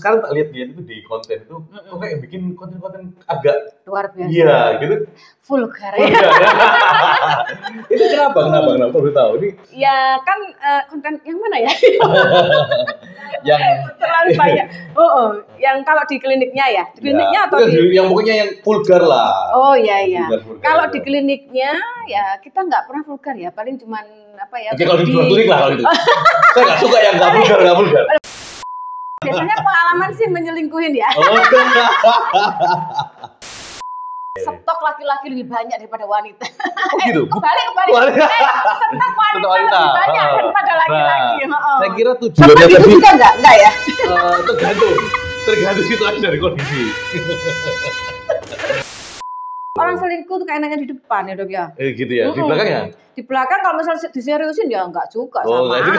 Sekarang tak lihat dia itu di konten itu, kok kayak bikin konten-konten agak luar biasa. Iya, gitu. Vulgar ya. Itu kenapa? Perlu tahu ini. Ya kan konten yang mana ya? Yang terlalu banyak. Yang kalau di kliniknya ya, di kliniknya atau yang pokoknya yang vulgar lah. Oh iya. Kalau di kliniknya ya kita nggak pernah vulgar ya, paling cuman apa ya? Oke, kalau di klinik lah kalau itu. Saya nggak suka yang nggak vulgar. Biasanya pengalaman sih menyelingkuhin ya. Stok laki-laki lebih banyak daripada wanita. Oh gitu? Kebalik. Stok wanita lebih banyak daripada laki-laki. Saya kira tujuannya itu juga enggak ya? Tergantung situasi dari kondisi. Orang selingkuh tuh kayak nanya di depan ya dok ya? Gitu ya, di belakang ya? Di belakang kalau misalnya diseriusin ya enggak juga sama aja.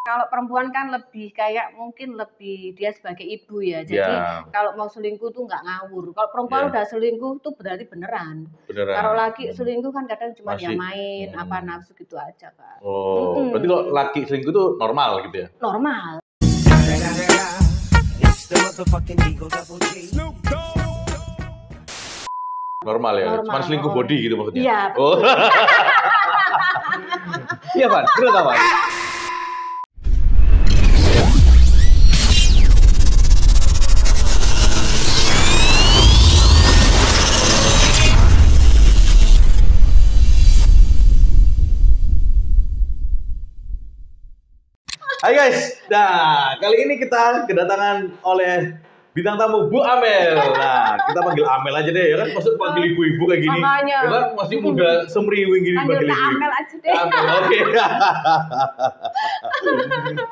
Kalau perempuan kan lebih kayak mungkin lebih dia sebagai ibu ya, jadi kalau mau selingkuh tuh nggak ngawur. Kalau perempuan udah selingkuh tuh berarti beneran. Kalau laki selingkuh kan kadang cuma ya main apa nafsu gitu aja kan. Berarti kalau laki selingkuh tuh normal gitu ya? Normal. Normal ya, cuma selingkuh body gitu maksudnya? Iya. Iya Pak, bener Pak? Hai guys, nah kali ini kita kedatangan oleh bintang tamu Bu Amel. Nah, kita panggil Amel aja deh, ya kan maksud panggil ibu-ibu kayak gini. Makanya. Ya kan masih muda semriwing gini panggil ibu. Amel aja deh. Amel, oke.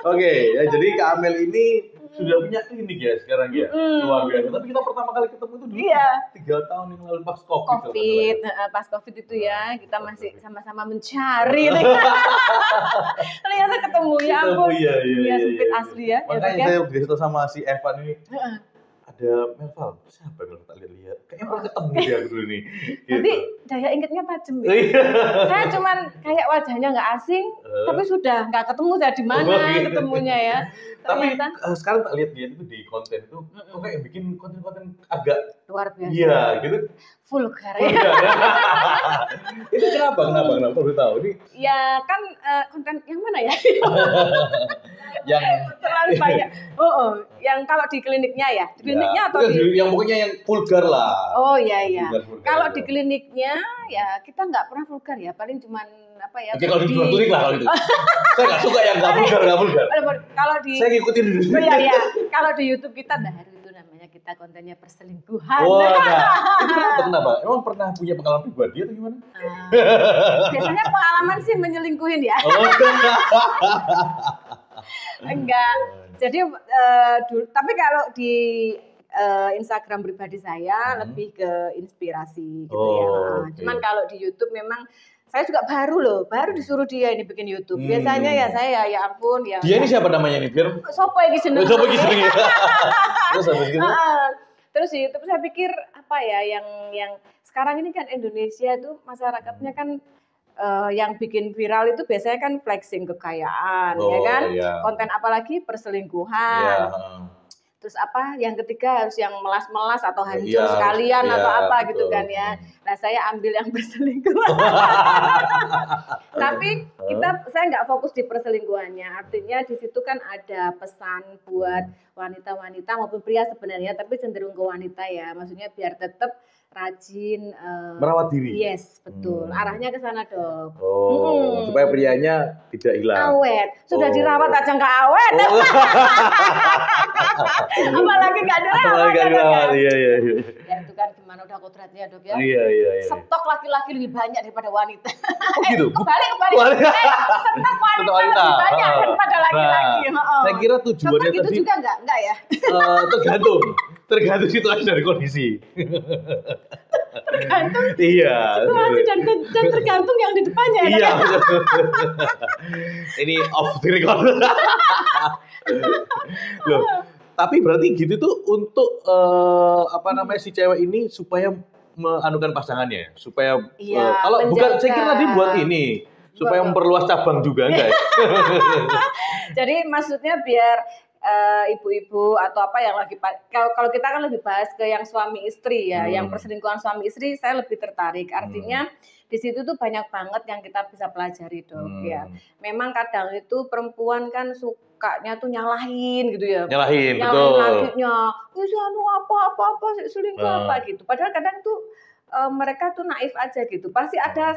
Oke, ya jadi Kak Amel ini sudah punya klinik ya sekarang ya. Luar biasa. Tapi kita pertama kali ketemu itu dulu 3 tahun yang lalu pas COVID. Pas COVID itu ya, kita masih sama-sama mencari. Ternyata ketemu ya ampun. Iya, sempit asli ya. Makanya saya begitu sama si Evan ini. Ada Melval, siapa yang tak lihat? Kayaknya pernah ketemu dia dulu nih. Nanti daya ingatnya tajam ya. Saya cuman kayak wajahnya nggak asing, tapi sudah nggak ketemu saya di mana ketemunya ya. Tapi sekarang tak lihat dia itu di konten itu, kok kayak bikin konten-konten agak luar biasa. Iya, gitu. Vulgar ya. Itu kenapa? Perlu tahu ini. Ya kan konten yang mana ya? Yang terlalu banyak. Yang kalau di kliniknya ya, di kliniknya atau yang pokoknya yang vulgar lah. Oh iya. Kalau di kliniknya ya kita nggak pernah vulgar ya, paling cuman apa ya? Oke, kalau di klinik lah kalau itu. Saya nggak suka yang nggak vulgar. Kalau di saya ngikutin dulu. Iya. Kalau di YouTube kita baru itu namanya kita kontennya perselingkuhan. Itu kenapa? Emang pernah punya pengalaman pribadi atau gimana? Biasanya pengalaman sih menyelingkuhin ya. Enggak. Jadi tapi kalau di Instagram pribadi saya lebih ke inspirasi gitu ya. Cuman kalau di YouTube memang saya juga baru disuruh dia ini bikin YouTube. Biasanya ya saya ya ampun ya. Dia ini siapa namanya nih? Biar sopo iki jenenge. Terus habis gitu. Terus di YouTube saya pikir apa ya yang sekarang ini kan Indonesia itu masyarakatnya kan yang bikin viral itu biasanya kan flexing kekayaan, ya kan? Konten apalagi perselingkuhan. Terus apa? Yang ketiga harus yang melas-melas atau hancur sekalian atau apa gitu kan ya. Nah saya ambil yang berselingkuhan. Tapi saya nggak fokus di perselingkuhannya. Artinya di situ kan ada pesan buat wanita-wanita maupun pria sebenarnya, tapi cenderung ke wanita ya. Maksudnya biar tetap rajin merawat diri. Yes, betul. Arahnya ke sana, Dok. Supaya prianya tidak hilang. Awet. Sudah dirawat aja nggak awet. Apalagi nggak dirawat. Iya. Ya itu kan gimana udah kodratnya, Dok ya. Iya. Stok laki-laki lebih banyak daripada wanita. Oh gitu. Kebalik. Stok wanita lebih banyak daripada laki-laki. Saya kira tujuannya gitu tadi. Juga enggak ya? Tergantung situasi dari kondisi. Tergantung. Iya. Situasi dan tergantung yang di depannya. Iya. Ini off the record. Loh, tapi berarti gitu tuh untuk si cewek ini supaya menganukan pasangannya, supaya kalau bukan saya kira tadi buat ini supaya memperluas cabang juga enggak ya? Jadi maksudnya biar ibu-ibu atau apa yang lagi kalau kita kan lebih bahas ke yang suami istri ya, yang perselingkuhan suami istri saya lebih tertarik. Artinya di situ tuh banyak banget yang kita bisa pelajari dong ya. Memang kadang itu perempuan kan sukanya tuh nyalahin gitu ya. Nyalahin betul. Lakinya, apa selingkuh apa gitu. Padahal kadang tuh mereka tuh naif aja gitu. Pasti ada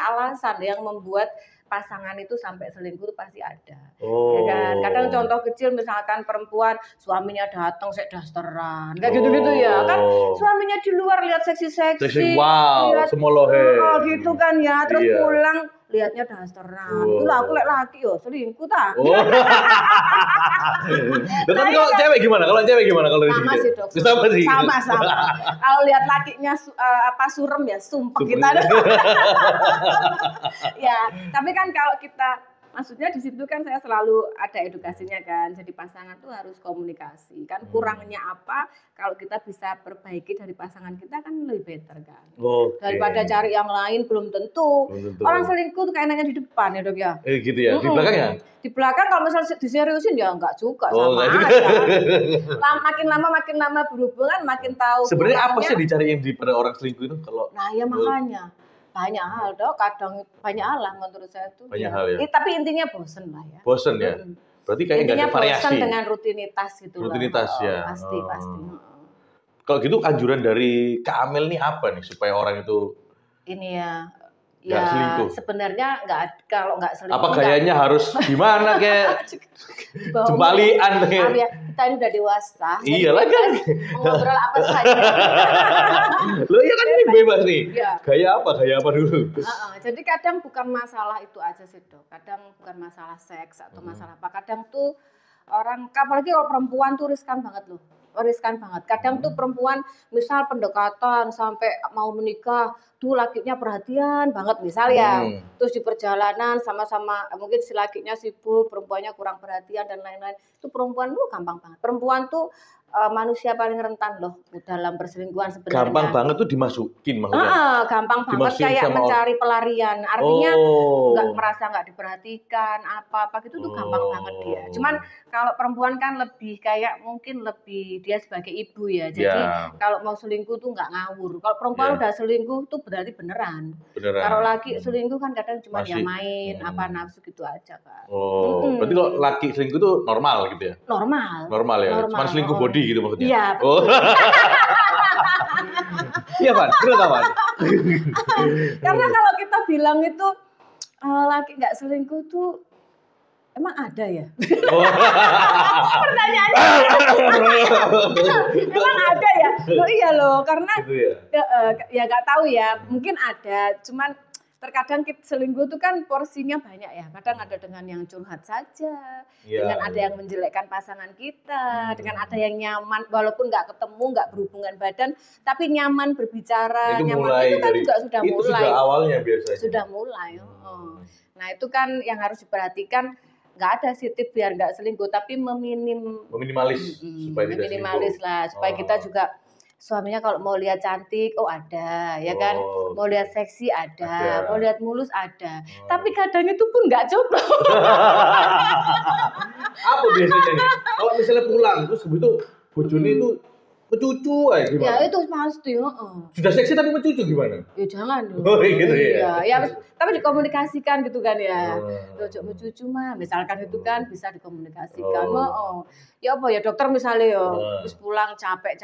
alasan yang membuat pasangan itu sampai selingkuh itu pasti ada. Ya kan? Kadang contoh kecil misalkan perempuan suaminya datang sek dasteran. Kayak gitu-gitu ya. Kan suaminya di luar lihat seksi-seksi. Wow, semolohe. Gitu kan ya. Terus pulang lihatnya dasteran. Itulah aku laki yo selingkuh ta. Tapi kalau cewek gimana? Kalau dari sama sih, Dok. Sama. Kalau lihat lakinya surem ya sumpah kita. Ya, tapi kan kalau kita maksudnya di situ kan saya selalu ada edukasinya kan. Jadi pasangan tuh harus komunikasi. Kan kurangnya apa kalau kita bisa perbaiki dari pasangan kita kan lebih better kan. Daripada cari yang lain belum tentu. Orang selingkuh tuh kayaknya di depan ya, Dok ya. Gitu ya. Di belakang ya? Di belakang kalau misalnya diseriusin ya enggak juga sama aja. Makin lama berhubungan makin tahu. Sebenarnya apa sih dicari yang pada orang selingkuh itu kalau? Nah, ya makanya banyak hal Dok, kadang banyak hal lah menurut saya tuh. Banyak hal ya. Tapi intinya bosen lah ya. Bosen ya. Berarti kayak enggak ada variasi. Bosen dengan rutinitas gitu lah. Rutinitas ya. Pasti. Kalau gitu anjuran dari Kak Amel nih apa nih supaya orang itu ini ya selingkuh. Sebenarnya kalau nggak selingkuh. Apa gayanya harus gimana kayak jembalian ya, kita ini udah dewasa. Iya lah kan. Ngobrol apa saja. Loh ya kan ini bebas nih. Ya. Gaya apa dulu. Jadi kadang bukan masalah itu aja sih Dok. Kadang bukan masalah seks atau masalah apa. Kadang tuh orang, apalagi kalau perempuan tuh riskan banget loh. Kadang tuh perempuan misal pendekatan sampai mau menikah tuh lakinya perhatian banget misal ya. Terus di perjalanan sama-sama mungkin si lakinya sibuk, perempuannya kurang perhatian dan lain-lain. Itu perempuan tuh gampang banget. Perempuan tuh manusia paling rentan loh dalam perselingkuhan sebenarnya. Gampang banget tuh dimasukin maksudnya. Gampang banget kayak mencari pelarian. Artinya nggak diperhatikan apa gitu tuh gampang banget dia. Cuman kalau perempuan kan lebih kayak mungkin lebih dia sebagai ibu ya. Jadi kalau mau selingkuh tuh nggak ngawur. Kalau perempuan udah selingkuh tuh berarti beneran. Kalau laki selingkuh kan kadang cuma ya main apa nafsu gitu aja kan. Berarti kalau laki selingkuh tuh normal gitu ya? Normal ya. Cuma selingkuh body gitu maksudnya. Iya. Iya, Pan. Kenapa, Pan? Karena kalau kita bilang itu laki nggak selingkuh tuh emang ada ya? Pertanyaannya. Emang ada ya? Oh iya loh, karena ya nggak tahu ya. Mungkin ada, cuman terkadang kita selingkuh itu kan porsinya banyak ya. Kadang ada dengan yang curhat saja, dengan ada yang menjelekkan pasangan kita, dengan ada yang nyaman walaupun nggak ketemu, nggak berhubungan badan, tapi nyaman berbicara, nyaman itu kan juga sudah mulai. Itu sudah awalnya biasanya. Sudah mulai. Nah itu kan yang harus diperhatikan. Nggak ada sih tip biar nggak selingkuh, tapi meminimalis supaya tidak minimalis lah, supaya kita juga suaminya kalau mau lihat cantik, ada, ya kan? Mau lihat seksi ada, mau lihat mulus ada. Tapi kadang itu pun nggak cukup. Apa biasanya nih? Kalau misalnya pulang terus begitu bojone itu mencucu aja gimana? Ya itu pasti. Sudah seksi tapi mencucu gimana? Ya jangan dong. Gitu ya. Ya tapi dikomunikasikan gitu kan ya. Ojo mencucu mah, misalkan itu kan bisa dikomunikasikan. Ya apa ya dokter misalnya terus pulang capek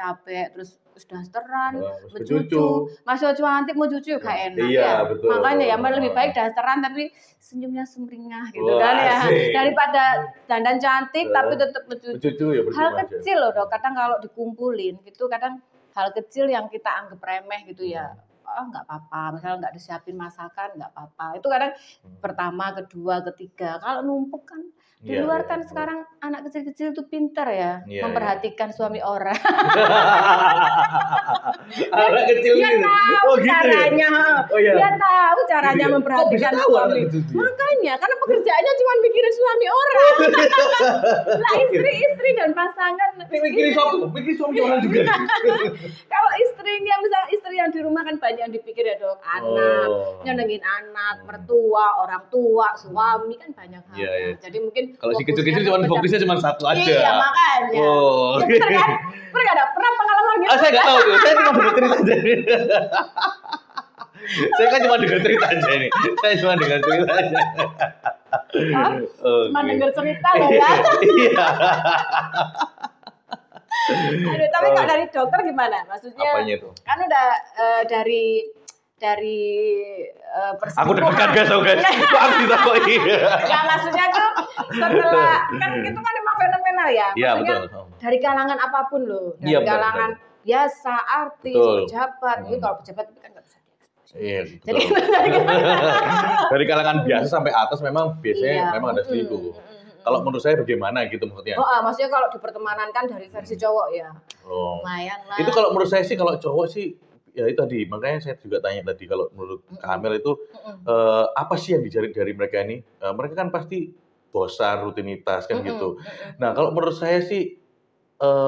terus sudah dasteran, mencucu. Masih cantik mau cucu kayak enak ya. Betul. Makanya ya lebih baik dasteran tapi senyumnya sumringah gitu kan ya. Daripada dandan cantik tapi tetap mencucu. Ya, hal kecil loh Dok, kadang kalau dikumpulin gitu kadang hal kecil yang kita anggap remeh gitu ya. Nggak apa-apa, misalnya nggak disiapin masakan nggak apa-apa. Itu kadang pertama, kedua, ketiga. Kalau numpuk kan di luar kan sekarang anak kecil-kecil tuh pintar ya memperhatikan suami orang. Anak kecil dia tahu caranya, dia tahu caranya memperhatikan suami. Makanya karena pekerjaannya cuma mikirin suami orang. Lah istri dan pasangan. Mikirin suami orang juga. Kalau istrinya misalnya istri yang di rumah kan banyak yang dipikir ya dok, anak, nyenengin anak, mertua, orang tua, suami kan banyak hal. Iya. Jadi mungkin kalau si kecil-kecil fokusnya cuma satu aja. Iya makanya. Oh. Ya, bener kan? Pernah ada pengalaman gitu? Saya nggak tahu tuh, saya cuma dengar cerita aja. Saya kan cuma dengar cerita aja ini. Saya cuma dengar cerita aja. Cuma dengar cerita loh ya. Iya. Aduh, tapi kalau dari dokter gimana? Maksudnya? Apanya itu? Kan udah dari aku deg-degan guys, itu aku ditakoi. Ya maksudnya tuh setelah kan itu kan memang fenomenal ya. Iya betul. Dari kalangan apapun loh, dari kalangan biasa, artis, pejabat. Ini kalau pejabat kan nggak bisa diekspos. Iya. Jadi dari kalangan biasa sampai atas memang biasanya memang ada selingkuh. Kalau menurut saya bagaimana gitu maksudnya? Maksudnya kalau di pertemanan kan dari versi cowok ya. Lumayan lah. Itu kalau menurut saya sih kalau cowok sih ya itu tadi, makanya saya juga tanya tadi kalau menurut Kak Amel itu apa sih yang dicari dari mereka ini? Mereka kan pasti bosan, rutinitas kan gitu. Nah kalau menurut saya sih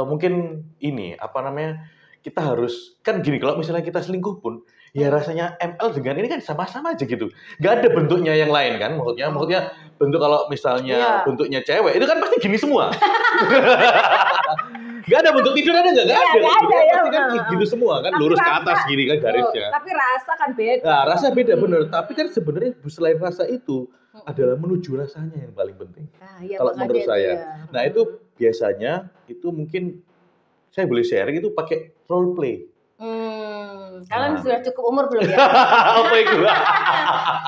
mungkin ini apa namanya, kita harus kan gini, kalau misalnya kita selingkuh pun ya rasanya ML dengan ini kan sama-sama aja gitu. Gak ada bentuknya yang lain kan, maksudnya bentuk kalau misalnya bentuknya cewek itu kan pasti gini semua. Gak ada bentuk tidur ada nggak? Gak ada. Pasti kan gitu semua kan, lurus ke atas gini kan garisnya. Tapi rasa kan beda. Nah, rasa beda bener. Tapi kan sebenarnya selain rasa itu adalah menuju rasanya yang paling penting. Kalau menurut saya. Nah itu biasanya itu mungkin saya boleh sharing itu pakai role play. Kalian sudah cukup umur belum ya? Apa itu?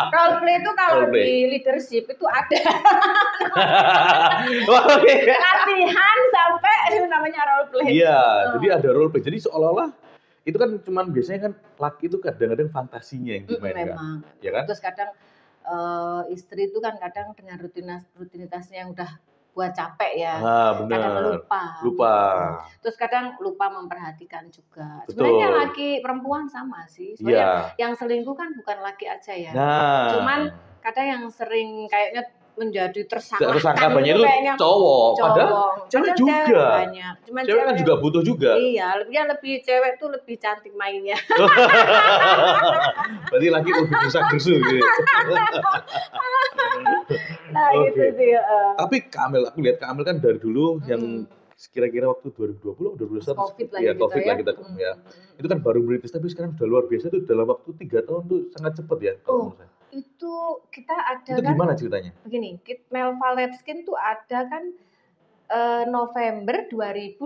Role play itu kalau di leadership itu ada. Latihan sampai itu namanya role play. Iya, jadi ada role play. Jadi seolah-olah itu kan cuman biasanya kan laki itu kadang-kadang fantasinya yang dimainkan. Memang. Ya kan? Terus kadang istri itu kan kadang dengan rutinitasnya yang udah buat capek ya, kadang lupa. Terus kadang lupa memperhatikan juga. Sebenarnya laki perempuan sama sih. Sebenarnya yang selingkuh kan bukan laki aja ya. Cuman kadang yang sering kayaknya menjadi tersangka banyak itu cowok. Padahal cewek juga. Cuman cewek kan juga butuh juga. Iya, lebih cewek tuh lebih cantik mainnya. Berarti laki lebih gesak-gesuk gitu. Nah gitu sih. Tapi Kak Amel, aku lihat Kak Amel kan dari dulu yang kira-kira waktu 2020 2021 COVID lah kita ya. Itu kan baru merintis tapi sekarang udah luar biasa tuh, dalam waktu 3 tahun tuh sangat cepat ya kalau menurut saya. Itu kita ada itu kan gimana ceritanya? Begini, Melva Lapskin tuh ada kan November 2022.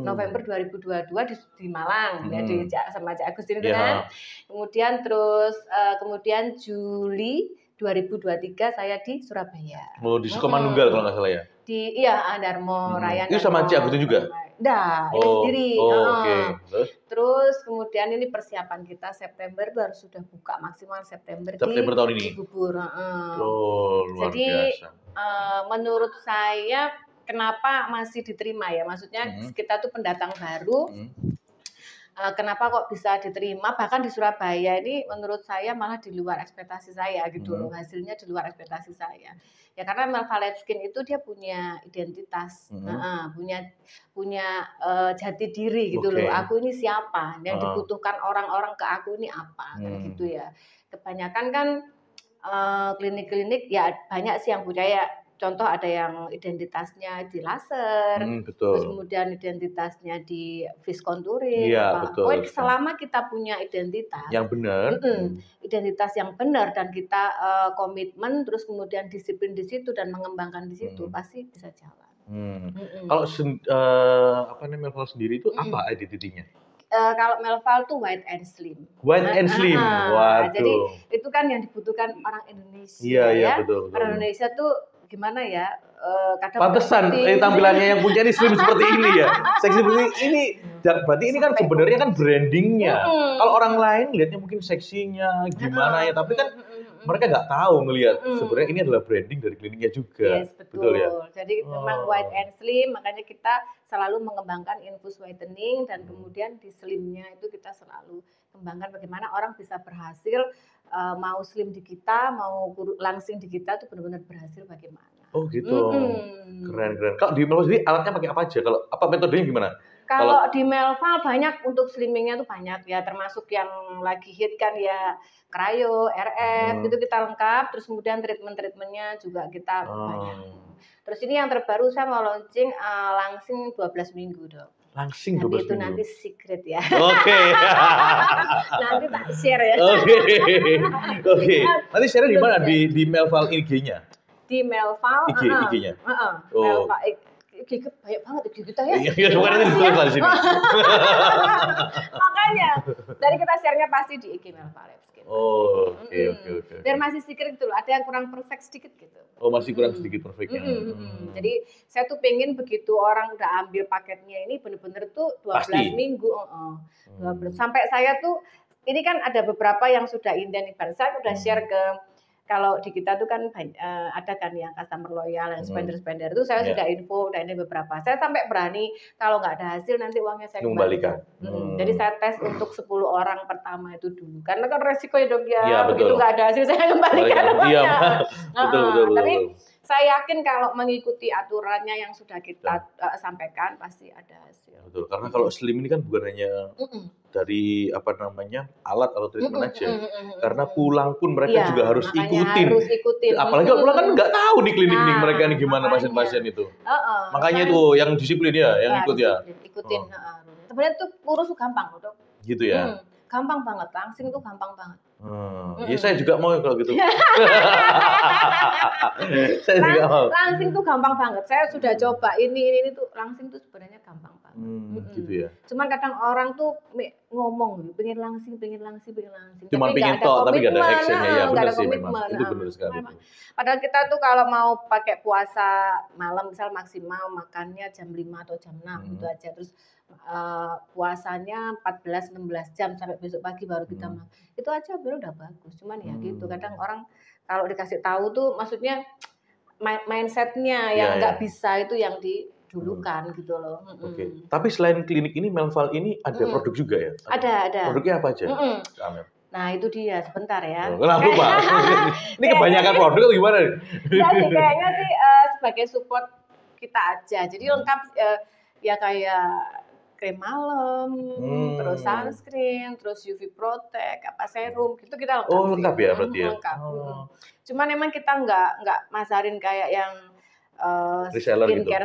November 2022 di Malang ya sama Cak Agus ini kan. Kemudian Juli 2023 saya di Surabaya. Di Sukomanunggal kalau nggak salah ya? Di Darmo Raya. Itu sama Cak Agus juga? Enggak, ini sendiri. Okay. Terus kemudian ini persiapan kita September itu harus sudah buka maksimal September tahun ini. Di Bubur. Luar biasa. Menurut saya kenapa masih diterima ya? Maksudnya kita tuh pendatang baru. Kenapa kok bisa diterima? Bahkan di Surabaya ini menurut saya malah di luar ekspektasi saya gitu loh. Hasilnya di luar ekspektasi saya. Ya karena Melva Lapskin itu dia punya identitas, punya jati diri gitu loh. Aku ini siapa? Yang dibutuhkan orang-orang ke aku ini apa? Gitu ya. Kebanyakan kan klinik-klinik ya banyak sih yang punya ya. Contoh ada yang identitasnya di laser, terus kemudian identitasnya di face contouring. Selama kita punya identitas yang benar, identitas yang benar dan kita komitmen, terus kemudian disiplin di situ dan mengembangkan di situ, pasti bisa jalan. Kalau Melva sendiri itu apa identitinya? Kalau Melva tuh white and slim. White and slim, waduh. Jadi itu kan yang dibutuhkan orang Indonesia. Iya, betul. Orang Indonesia tuh gimana ya? Pantesan tampilannya yang punya ini slim seperti ini ya. Seksi seperti ini. Berarti ini kan sebenarnya kan brandingnya. Kalau orang lain lihatnya mungkin seksinya gimana ya, tapi kan mereka nggak tahu ngelihat sebenarnya ini adalah branding dari kliniknya juga. Yes, betul ya. Jadi memang white and slim, makanya kita selalu mengembangkan infus whitening dan kemudian di slimnya itu kita selalu kembangkan bagaimana orang bisa berhasil mau slim di kita, mau langsing di kita itu benar-benar berhasil bagaimana. Oh gitu. Keren. Kalau di Melva sendiri alatnya pakai apa aja? Kalau apa metodenya gimana? Kalau di Melval banyak untuk slimmingnya tuh banyak ya, termasuk yang lagi hit kan ya Cryo, RF gitu kita lengkap. Terus kemudian treatmentnya juga kita banyak. Terus ini yang terbaru saya mau launching langsing 12 minggu dok. Langsing 12 minggu. Itu nanti secret ya. Oke. Nanti tak share ya. Oke. Nanti share di mana? Di Melval IG-nya? Di Melval. IG-nya. Melval. Gigi banyak banget gigi kita ya. Iya, bukan nanti ditulis di sini. Makanya dari kita share-nya pasti di IG Melval Skin. Oke. Biar masih sedikit gitu loh, ada yang kurang perfect sedikit gitu. Oh, masih kurang sedikit perfectnya. Jadi saya tuh pengen begitu orang udah ambil paketnya ini bener-bener tuh 12 minggu. 12. Sampai saya tuh ini kan ada beberapa yang sudah identified. Saya udah share ke kalau di kita tuh kan ada kan yang customer loyal dan spender itu saya sudah info dan ini beberapa. Saya sampai berani kalau nggak ada hasil nanti uangnya saya kembalikan. Jadi saya tes untuk 10 orang pertama itu dulu. Karena kan resiko ya dok ya, begitu nggak ada hasil saya kembalikan uangnya. Iya, betul. Tapi saya yakin kalau mengikuti aturannya yang sudah kita sampaikan pasti ada hasil. Betul, karena kalau slim ini kan bukan hanya dari alat atau treatment aja, karena pulang pun mereka juga harus ikutin. Apalagi kalau pulang kan nggak tahu di klinik nih mereka nih gimana pasien-pasien itu. Makanya tuh yang disiplin ya, yang ikut ya. Ikutin. Sebenarnya tuh kurus gampang dok. Gitu ya. Gampang banget, langsing tuh gampang banget. Ya saya juga mau kalau gitu. Saya juga mau. Langsing tuh gampang banget. Saya sudah coba ini tuh langsing tuh sebenarnya gampang banget. Gitu ya. Cuman kadang orang tuh ngomong pengen langsing. Cuman pengen tapi nggak ada actionnya ya, benar sih memang. Itu benar sekali. Padahal kita tuh kalau mau pakai puasa malam misal maksimal makannya jam 5 atau jam 6 gitu aja. Terus puasanya 14-16 jam sampai besok pagi baru kita makan. Itu aja udah bagus. Cuman ya gitu. Kadang orang kalau dikasih tahu tuh maksudnya mindsetnya yang nggak bisa itu yang didulukan gitu loh. Oke. Tapi selain klinik ini Melval ini ada produk juga ya? Ada. Produknya apa aja? Nah itu dia sebentar ya. Kenapa Pak? Ini kebanyakan produk atau gimana? Enggak sih, kayaknya sih sebagai support kita aja. Jadi lengkap ya kayak krim malam, terus sunscreen, terus UV Protect, serum, gitu kita lengkap. Oh lengkap ya berarti ya? Lengkap. Cuman emang kita nggak masarin kayak yang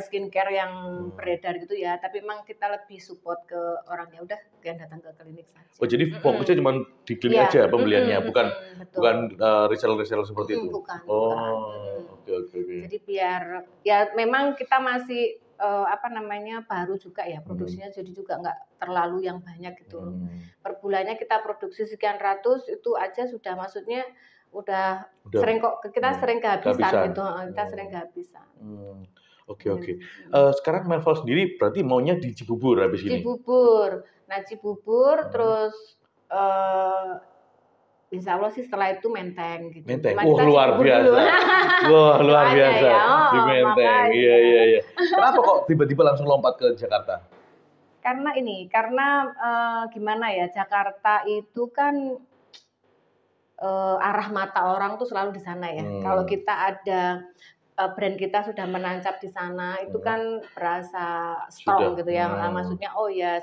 skincare yang beredar gitu ya, tapi memang kita lebih support ke orang ya udah kalian datang ke klinik saja. Oh jadi fokusnya cuma di klinik aja pembeliannya, bukan reseller seperti itu. Bukan. Oke. Jadi biar ya memang kita masih baru juga ya produksinya, jadi juga nggak terlalu yang banyak gitu. Per bulannya kita produksi sekian ratus itu aja sudah maksudnya udah sering kehabisan gitu. Kita sering kehabisan. Oke. Sekarang Melval sendiri berarti maunya di Cibubur habis ini? Cibubur, terus insya Allah sih setelah itu Menteng gitu. Menteng, luar biasa. Luar biasa. Di Menteng, iya. Kenapa kok tiba-tiba langsung lompat ke Jakarta? Karena gimana ya, Jakarta itu kan arah mata orang tuh selalu di sana ya. Kalau kita ada brand kita sudah menancap di sana, itu kan berasa strong gitu ya. Maksudnya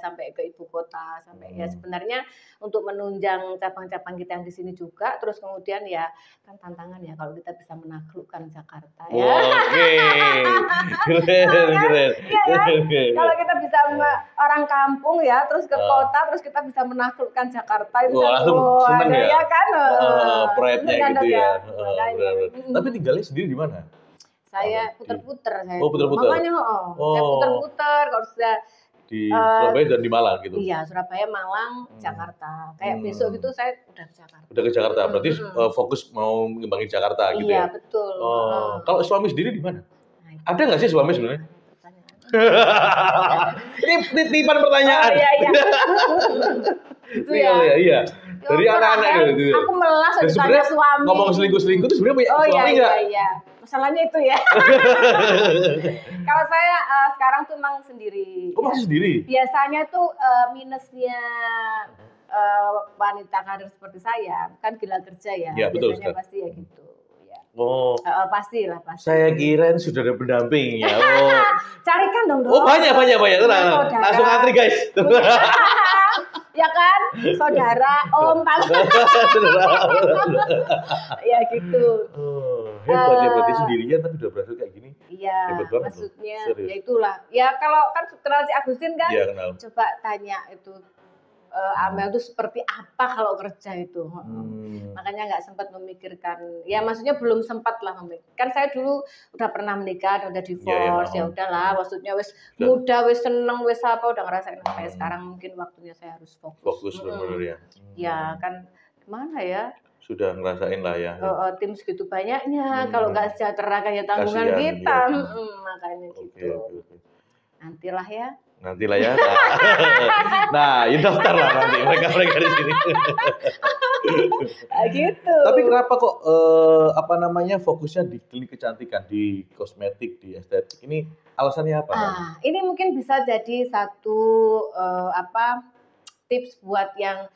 sampai ke ibu kota, sampai ya sebenarnya untuk menunjang cabang-cabang kita yang di sini juga. Terus kemudian ya kan tantangan ya kalau kita bisa menaklukkan Jakarta ya. Oke. Keren. Kalau kita bisa orang kampung ya, terus ke kota, terus kita bisa menaklukkan Jakarta itu seneng ya kan. Pride-nya gitu ya. Tapi tinggalnya sendiri di mana? Saya puter-puter. Puter-puter. Makanya saya puter-puter kalau sudah di Surabaya dan di Malang gitu. Iya, Surabaya, Malang, Jakarta. Kayak besok gitu saya udah ke Jakarta. Udah ke Jakarta. Berarti fokus mau ngembangin Jakarta gitu ya. Iya, betul. Kalau suami sendiri di mana? Ada nggak sih suami sebenarnya? Ini titipan pertanyaan. Iya. Itu ya. Iya. Dari anak-anak gitu. Aku melas ditanya suami. Ngomong selingkuh itu sebenarnya punya suami nggak? Iya. Masalahnya itu ya. Kalau saya sekarang tuh memang sendiri. Oh, masih sendiri? Biasanya tuh minusnya wanita karir seperti saya kan gila kerja ya. Ya, betul, biasanya pasti ya gitu. Ya. Oh, pastilah, pasti. saya kira sudah ada pendamping ya. Oh, Carikan dong. oh banyak. Tenang. Langsung antri guys. Ya kan, saudara, om, ya gitu. Hebat ya, berarti sendirian tapi udah berhasil kayak gini. Iya, hebat banget maksudnya loh. ya itulah. Ya kalau kan kenal si Agustin kan, ya, kenal. Coba tanya itu Amel tuh seperti apa kalau kerja itu. Makanya nggak sempat memikirkan. Ya maksudnya belum sempat lah memikirkan. Kan saya dulu udah pernah menikah, udah divorce, ya udahlah. Maksudnya wis muda, wis seneng, wis apa, udah ngerasain kayak sekarang mungkin waktunya saya harus fokus. Fokus benar ya. Ya kan gimana ya? Sudah ngerasain lah ya. Tim segitu banyaknya, kalau nggak sejahtera kayak tanggungan kita, makanya gitu. Nantilah ya. Nah, ya daftar lah nanti mereka di sini. Gitu. Tapi kenapa kok fokusnya di klinik kecantikan, di kosmetik, di estetik? Ini alasannya apa? Ini mungkin bisa jadi satu tips buat yang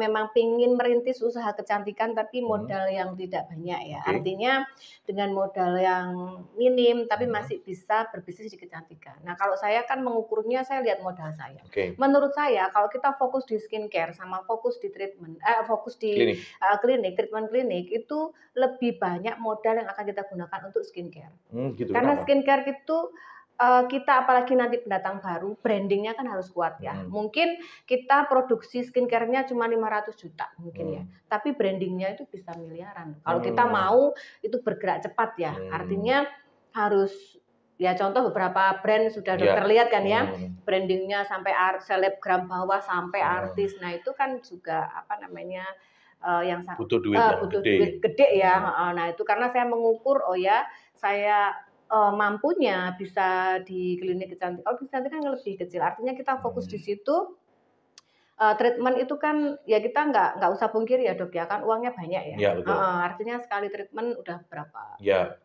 memang pingin merintis usaha kecantikan tapi modal yang tidak banyak ya. Artinya dengan modal yang minim tapi masih bisa berbisnis di kecantikan. Nah kalau saya kan mengukurnya saya lihat modal saya. Menurut saya kalau kita fokus di skincare sama fokus di treatment, fokus di treatment klinik itu lebih banyak modal yang akan kita gunakan untuk skincare. Karena skincare itu kita apalagi nanti pendatang baru, brandingnya kan harus kuat ya. Mungkin kita produksi skincare-nya cuma 500 juta mungkin ya. Tapi brandingnya itu bisa miliaran. Kalau kita mau itu bergerak cepat ya. Artinya harus, ya contoh beberapa brand sudah terlihat kan ya. Brandingnya sampai selebgram bawah sampai artis. Nah itu kan juga yang butuh duit gede ya. Nah itu karena saya mengukur, saya mampunya bisa di klinik kecantikan. Kalau kecantikan kan lebih kecil, artinya kita fokus di situ. Treatment itu kan ya kita nggak usah pungkiri ya dok ya kan uangnya banyak ya. Ya betul. Artinya sekali treatment udah berapa? Ya.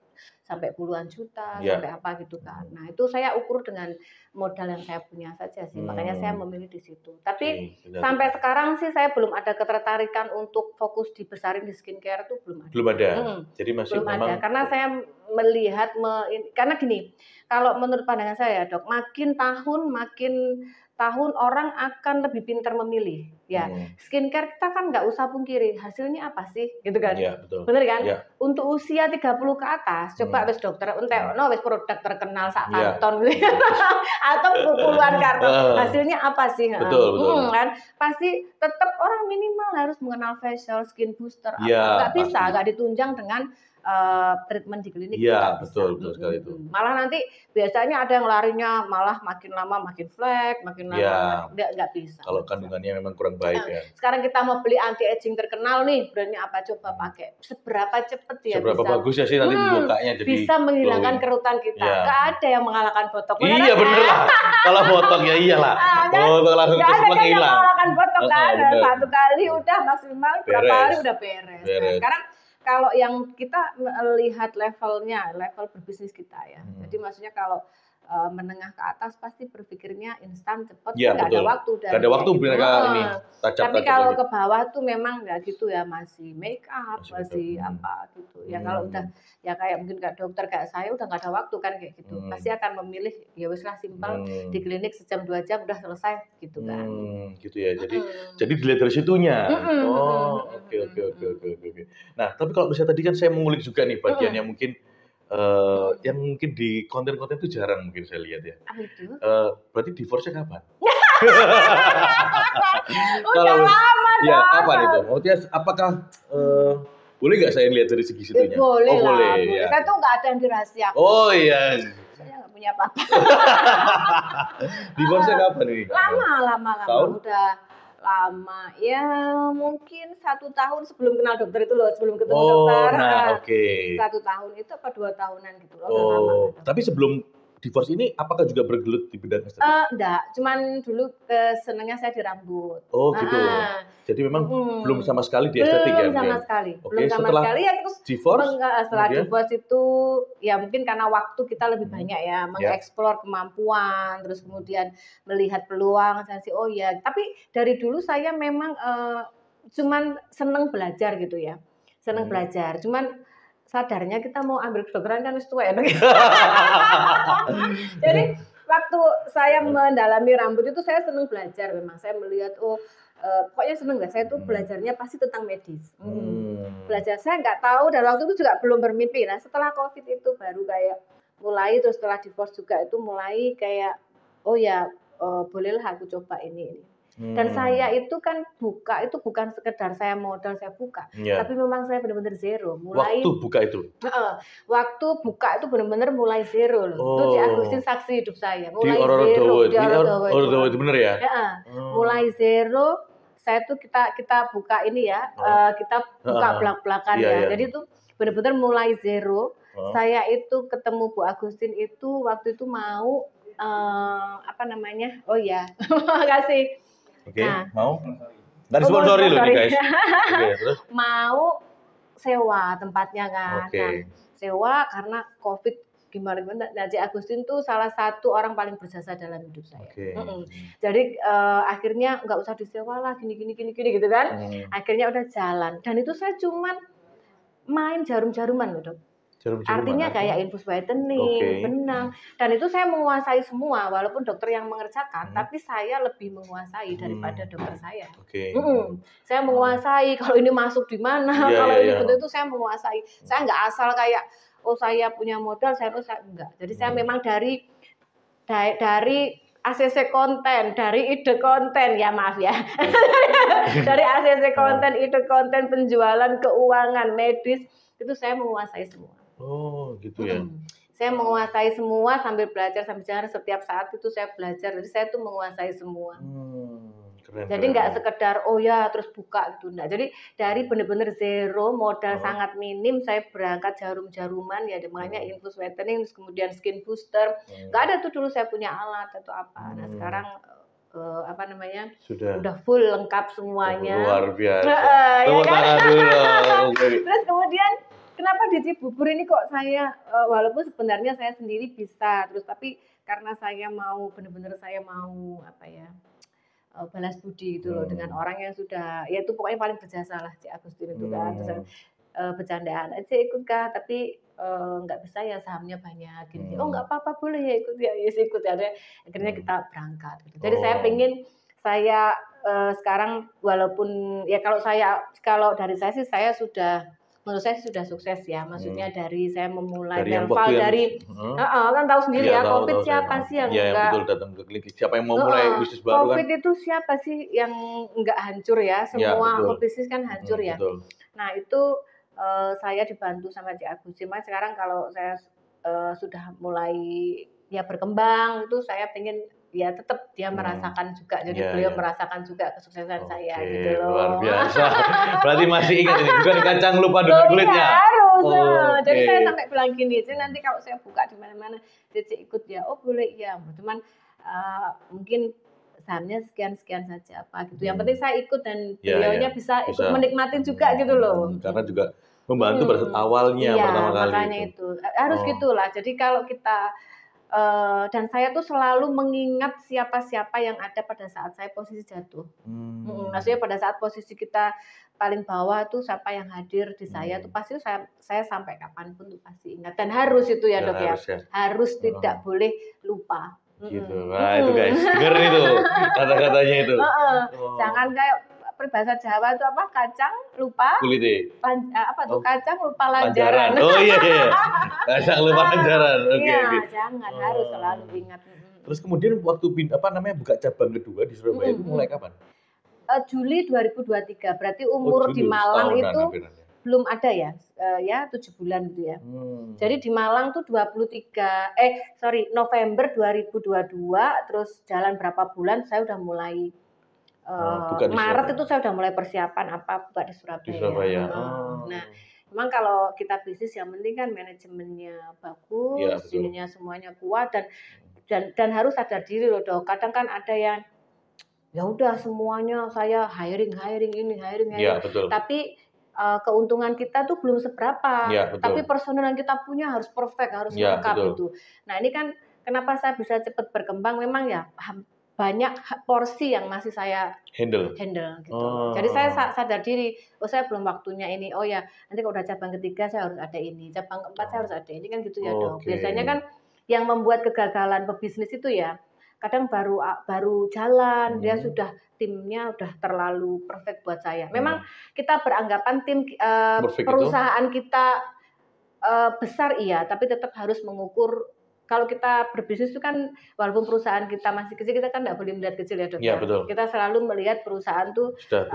Sampai puluhan juta, sampai apa gitu kan. Nah itu saya ukur dengan modal yang saya punya saja sih, makanya saya memilih di situ. Tapi sampai sekarang sih saya belum ada ketertarikan untuk fokus dibesarin di skincare itu belum ada. Belum ada. Jadi masih belum ada karena saya melihat karena gini, kalau menurut pandangan saya dok, makin tahun orang akan lebih pintar memilih ya. Skincare kita kan nggak usah pungkiri hasilnya apa sih gitu kan. Ya, betul. Bener kan? Ya. Untuk usia 30 ke atas coba wis dokter entekno wis produk terkenal sak karton gitu. Atau puluhan karton. Hasilnya apa sih? Betul. Kan pasti tetap orang minimal harus mengenal facial, skin booster. Ya, nggak bisa, nggak ditunjang dengan treatment di klinik. Iya, betul sekali itu. Malah nanti biasanya ada yang larinya malah makin lama makin flek, makin lama nggak bisa. Kalau kandungannya memang kurang baik ya. Sekarang kita mau beli anti aging terkenal nih, brandnya apa coba pakai. Seberapa cepet ya Seberapa bagus ya sih nanti mukanya jadi bisa menghilangkan kerutan kita. Nggak ada yang mengalahkan botok. Iya bener lah. Kalau botok ya iyalah. Botok langsung nggak ada kan yang mengalahkan botok kan. Satu kali udah maksimal berapa hari udah beres. Nah, sekarang kalau yang kita lihat level berbisnis kita ya. Jadi maksudnya kalau menengah ke atas pasti berpikirnya instan cepat, nggak ada waktu. Nggak ada waktu mereka ini. Tapi kalau ke bawah tuh memang nggak gitu ya, masih make up, masih apa gitu. Ya kalau udah ya kayak mungkin kayak dokter kayak saya udah nggak ada waktu kan kayak gitu. Pasti akan memilih ya wis lah simpel di klinik sejam 2 jam udah selesai gitu kan. Gitu ya. Jadi dilihat dari situnya. Oke. Nah tapi kalau misalnya tadi kan saya mengulik juga nih bagian yang mungkin yang mungkin di konten-konten itu jarang mungkin saya lihat ya. Berarti divorce-nya kapan? Udah lama dong. Ya kapan itu? Maksudnya apakah boleh nggak saya lihat dari segi situnya? Boleh lah. Boleh. Kita tuh nggak ada yang dirahasiakan. Oh iya. Saya nggak punya apa-apa. Divorce-nya kapan nih? Lama. Udah lama ya mungkin 1 tahun sebelum kenal dokter itu loh, sebelum ketemu dokter. Nah, 1 tahun itu apa 2 tahunan gitu loh. Lama. Tapi sebelum divorce ini apakah juga bergelut di bidang estetik? Enggak, cuman dulu senangnya saya di rambut. Oh gitu. Jadi memang belum sama sekali di estetik ya? Belum sama sekali. Belum sama sekali ya terus divorce? Setelah divorce itu ya mungkin karena waktu kita lebih banyak ya mengeksplor kemampuan, terus kemudian melihat peluang. Saya sih tapi dari dulu saya memang cuman seneng belajar gitu ya. Seneng belajar. Cuman sadarnya kita mau ambil kedokteran kan wis tua ya. Jadi waktu saya mendalami rambut itu saya senang belajar memang. Saya melihat pokoknya seneng deh. Saya tuh belajarnya pasti tentang medis. Belajar saya nggak tahu dan waktu itu juga belum bermimpi. Nah setelah COVID itu baru kayak mulai, terus setelah divorce juga itu mulai kayak oh ya bolehlah aku coba ini. Dan saya itu kan buka itu bukan sekedar saya modal saya buka, tapi memang saya benar-benar zero. Mulai waktu buka itu. Waktu buka itu benar-benar mulai zero loh. Itu Cik Agustin saksi hidup saya. Mulai di zero. Di Orodowo itu bener ya? Mulai zero. Saya tuh kita buka ini ya, kita buka belak-belakan ya. Jadi itu benar-benar mulai zero. Saya itu ketemu Bu Agustin itu waktu itu mau apa namanya? Oh ya, makasih. Oke, mau? Dari sponsori loh nih guys. Terus? Mau sewa tempatnya kan. Nah, sewa karena COVID gimana. Nah, Cik Agustin tuh salah satu orang paling berjasa dalam hidup saya. Jadi akhirnya nggak usah disewa lah, gini gitu kan. Akhirnya udah jalan. Dan itu saya cuman main jarum-jaruman loh dok. Artinya kayak infus whitening, benang, dan itu saya menguasai semua walaupun dokter yang mengerjakan, tapi saya lebih menguasai daripada dokter saya. Saya menguasai kalau ini masuk di mana, kalau ini betul itu saya menguasai. Saya nggak asal kayak oh saya punya modal, saya enggak. Jadi saya memang dari ACC konten, dari ide konten ya maaf ya, dari ACC konten, ide konten, penjualan, keuangan, medis itu saya menguasai semua. Oh gitu ya. Saya menguasai semua sambil belajar sambil jalan setiap saat itu saya belajar. Jadi saya tuh menguasai semua. Jadi nggak sekedar oh ya terus buka gitu enggak. Jadi dari benar-benar zero modal sangat minim saya berangkat jarum-jaruman ya makanya infus whitening terus kemudian skin booster. Nggak ada tuh dulu saya punya alat atau apa. Nah sekarang apa namanya udah full lengkap semuanya. Luar biasa. Ya kan? Terus kemudian kenapa di Cibubur ini kok saya walaupun sebenarnya saya sendiri bisa terus tapi karena saya mau benar-benar saya mau apa ya balas budi gitu loh dengan orang yang sudah ya itu pokoknya paling berjasa lah Cik Agustin itu kan terus bercandaan aja ikut kah tapi nggak bisa ya sahamnya banyak gini oh nggak apa-apa boleh ya ikut ya ikut ya akhirnya kita berangkat gitu. Jadi saya pengen saya sekarang walaupun ya kalau dari saya sih saya sudah menurut saya sudah sukses ya, maksudnya dari saya memulai Melval dari kan tahu sendiri ya COVID siapa sih yang enggak betul datang ke klinik siapa yang mau mulai bisnis baru COVID itu siapa sih yang enggak hancur ya semua bisnis kan hancur ya. Nah itu saya dibantu sama Cik Agustin. Sekarang kalau saya sudah mulai ya berkembang itu saya pengen ya tetap dia merasakan juga jadi beliau merasakan juga kesuksesan saya gitu loh. Luar biasa. Berarti masih ingat ini bukan kacang lupa dengan kulitnya. Harus. Jadi saya sampai bilang gini, jadi nanti kalau saya buka di mana-mana Cici ikut ya. Oh boleh ya. Cuman mungkin sahamnya sekian saja apa gitu. Yang penting saya ikut dan beliaunya bisa ikut menikmatin juga gitu loh. Karena juga membantu pada awalnya pertama kali. Makanya itu harus gitulah. Jadi kalau kita dan saya tuh selalu mengingat siapa-siapa yang ada pada saat saya posisi jatuh. Maksudnya pada saat posisi kita paling bawah tuh siapa yang hadir di saya tuh pasti saya sampai kapanpun tuh pasti ingat dan harus itu ya dok ya. Harus tidak boleh lupa. Gitu. Nah itu guys, dengerin itu kata-katanya itu. Jangan kayak peribahasa Jawa itu apa kacang lupa kulit apa tuh kacang lupa lanjaran. Oh iya kacang lupa lanjaran. Oke. Jangan harus selalu ingat. Terus kemudian waktu buka cabang kedua di Surabaya itu mulai kapan? Juli 2023 berarti umur di Malang itu belum ada ya 7 bulan gitu ya. Jadi di Malang tuh November 2022 terus jalan berapa bulan saya udah mulai Maret itu saya udah mulai persiapan buka di Surabaya. Nah, memang kalau kita bisnis yang penting kan manajemennya bagus, ininya semuanya kuat dan harus sadar diri loh dok. Kadang kan ada yang ya udah semuanya saya hiring ini. Ya, betul. Tapi keuntungan kita tuh belum seberapa. Tapi personel yang kita punya harus perfect, harus lengkap gitu. Nah ini kan kenapa saya bisa cepat berkembang memang ya banyak porsi yang masih saya handle gitu. Jadi saya sadar diri, oh saya belum waktunya ini. Oh ya, nanti kalau udah cabang ketiga saya harus ada ini, cabang keempat saya harus ada ini kan gitu ya dong. Biasanya kan yang membuat kegagalan pebisnis itu ya, kadang baru jalan, dia sudah timnya udah terlalu perfect buat saya. Memang kita beranggapan tim perusahaan kita besar iya, tapi tetap harus mengukur. Kalau kita berbisnis itu kan walaupun perusahaan kita masih kecil, kita kan nggak boleh melihat kecil ya dok. Ya, betul. Kita selalu melihat perusahaan tuh sudah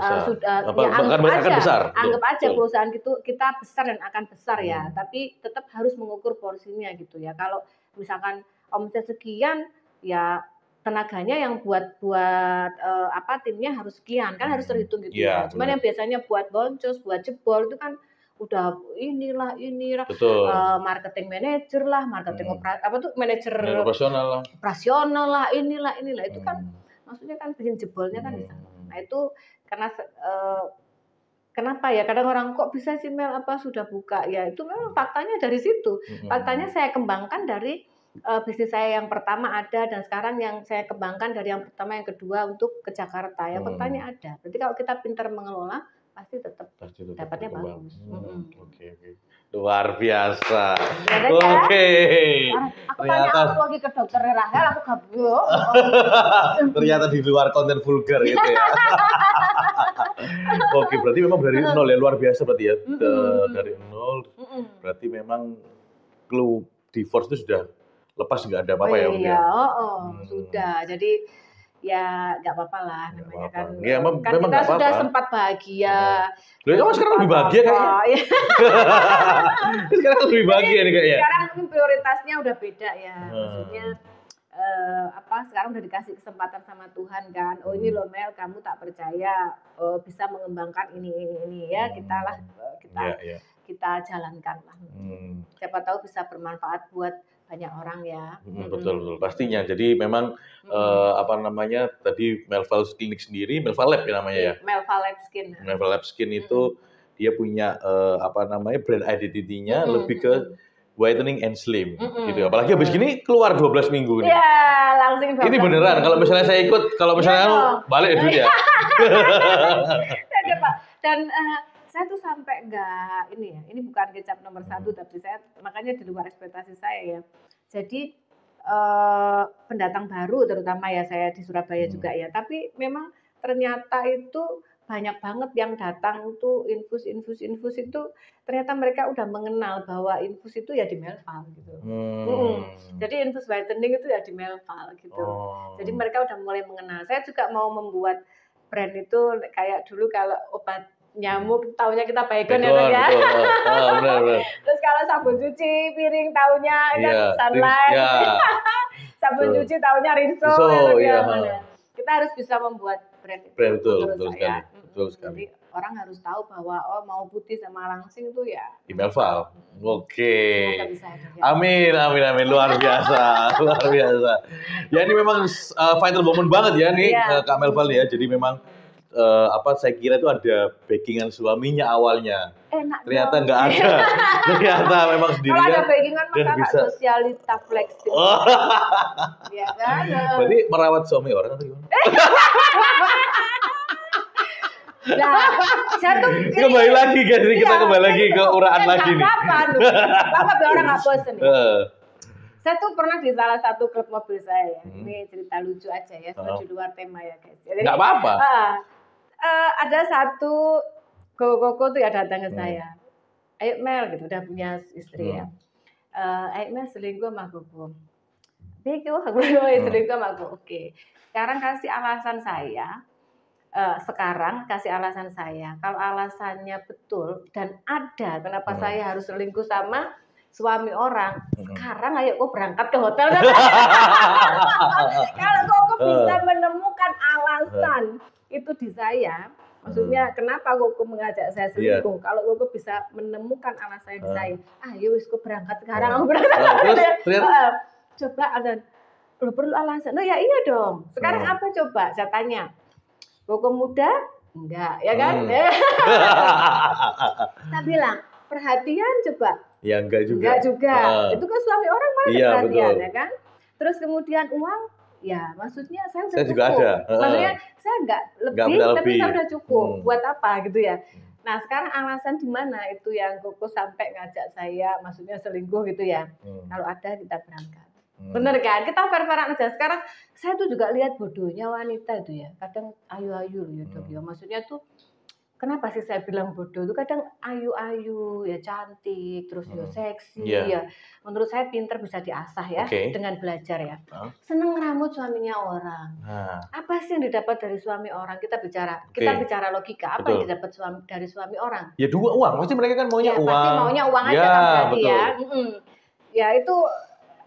ya, anggap aja betul. perusahaan itu kita besar dan akan besar ya. Tapi tetap harus mengukur porsinya gitu ya. Kalau misalkan omset sekian, ya tenaganya yang buat timnya harus sekian kan harus terhitung gitu ya. Cuman yang biasanya buat boncos, buat jebol itu kan udah inilah marketing manager lah, marketing manajer operasional lah, inilah itu kan maksudnya kan bikin jebolnya kan di sana. Nah itu karena kenapa ya kadang orang kok bisa sih Mel sudah buka ya, itu memang faktanya dari situ. Faktanya saya kembangkan dari bisnis saya yang pertama ada, dan sekarang yang saya kembangkan dari yang pertama yang kedua untuk ke Jakarta. Yang faktanya ada. Berarti kalau kita pintar mengelola pasti tetap dapatnya bagus. Oke. Luar biasa. Oke. Aku tanya aku lagi ke dokter Rahel, aku gabung. Ternyata di luar konten vulgar gitu ya. Oke, berarti memang dari nol ya, luar biasa berarti ya. Dari nol, berarti memang clue divorce itu sudah lepas, nggak ada apa-apa ya? Iya, sudah. Jadi ya nggak apa-apa lah namanya kan. Ya, kan kita sudah sempat bahagia. Loh, kamu sekarang lebih bahagia kayaknya. Sekarang lebih bahagia nih kayaknya. Sekarang mungkin prioritasnya udah beda ya. Maksudnya sekarang udah dikasih kesempatan sama Tuhan kan. Oh ini loh Mel, kamu tak percaya bisa mengembangkan ini ya, kita jalankan lah. Siapa tahu bisa bermanfaat buat banyak orang ya. Betul pastinya. Jadi memang tadi Melva Klinik sendiri, Melva Lab ya namanya ya. Melva Lab Skin. Melva Lab Skin itu dia punya brand identity-nya lebih ke whitening and slim gitu. Apalagi habis gini keluar 12 minggu nih. Iya, langsung 12. Ini beneran kalau misalnya saya ikut, kalau misalnya balik dulu ya. Dan saya tuh sampai nggak ini bukan kecap nomor 1, tapi saya makanya di luar ekspektasi saya ya. Jadi pendatang baru terutama ya, saya di Surabaya juga ya. Tapi memang ternyata itu banyak banget yang datang tuh infus itu, ternyata mereka udah mengenal bahwa infus itu ya di Melval gitu. Jadi infus whitening itu ya di Melval gitu. Jadi mereka udah mulai mengenal. Saya juga mau membuat brand itu kayak dulu kalau obat nyamuk taunya kita Baygon ya kan ya. Benar. Terus kalau sabun cuci piring taunya kan Sunlight. Sabun cuci taunya Rinso ya. Kita harus bisa membuat brand itu. Betul sekali. Jadi orang harus tahu bahwa mau putih sama langsing itu ya di Melval. Oke. Amin. Luar biasa. Ya ini memang vital moment banget ya nih Kak Melval ya. Jadi memang saya kira itu ada backingan suaminya awalnya. Ternyata nggak ada. Ternyata memang sendirian. Kalau ada backingan maka bisa sosialita fleksibel. Ya kan? Berarti merawat suami orang atau gimana? Nah, saya tuh kembali lagi guys, kita kembali lagi ke uraan lagi nih. Apa biar orang nggak bosen ya? Saya tuh pernah di salah satu klub mobil saya ya. Ini cerita lucu aja ya, di luar tema ya guys. Nggak apa-apa. Ada satu koko tuh ya datang ke saya. Ayo Mel gitu, udah punya istri ya. Ayo Mel selingkuh sama Koko. Selingkuh sama Koko. Oke. Sekarang kasih alasan saya. Kalau alasannya betul dan ada kenapa saya harus selingkuh sama suami orang, sekarang ayo kok berangkat ke hotel. Kalau Koko bisa menemukan alasan itu di saya, maksudnya kenapa Koko mengajak saya selingkuh, kalau Koko bisa menemukan alasan di saya, ayo wis kok berangkat sekarang, aku berangkat. Coba alasan, perlu alasan, ya iya dong, sekarang apa coba, saya tanya. Koko muda? Enggak, ya kan? Saya bilang, perhatian coba. Ya enggak juga. Itu kan suami orang mana perhatian, ya kan? Terus kemudian uang? Ya, maksudnya saya udah Saya juga cukup. ada. Maksudnya saya nggak lebih, tapi lebih. saya udah cukup. Buat apa gitu ya? Nah, sekarang alasan di mana itu yang Koko sampai ngajak saya, maksudnya selingkuh gitu ya. Kalau ada kita berangkat. Bener kan? Kita fair-fairan aja. Sekarang saya tuh juga lihat bodohnya wanita itu ya. Kadang ayu-ayu loh ya Dok ya. Maksudnya tuh kenapa sih saya bilang bodoh itu kadang ayu-ayu ya, cantik, terus ya seksi ya. Menurut saya pinter bisa diasah ya dengan belajar ya. Seneng rambut suaminya orang. Apa sih yang didapat dari suami orang? Kita bicara logika. Apa yang didapat dari suami orang? Ya dua uang. Pasti mereka kan maunya uang. Pasti maunya uang aja kan berarti ya. Ya itu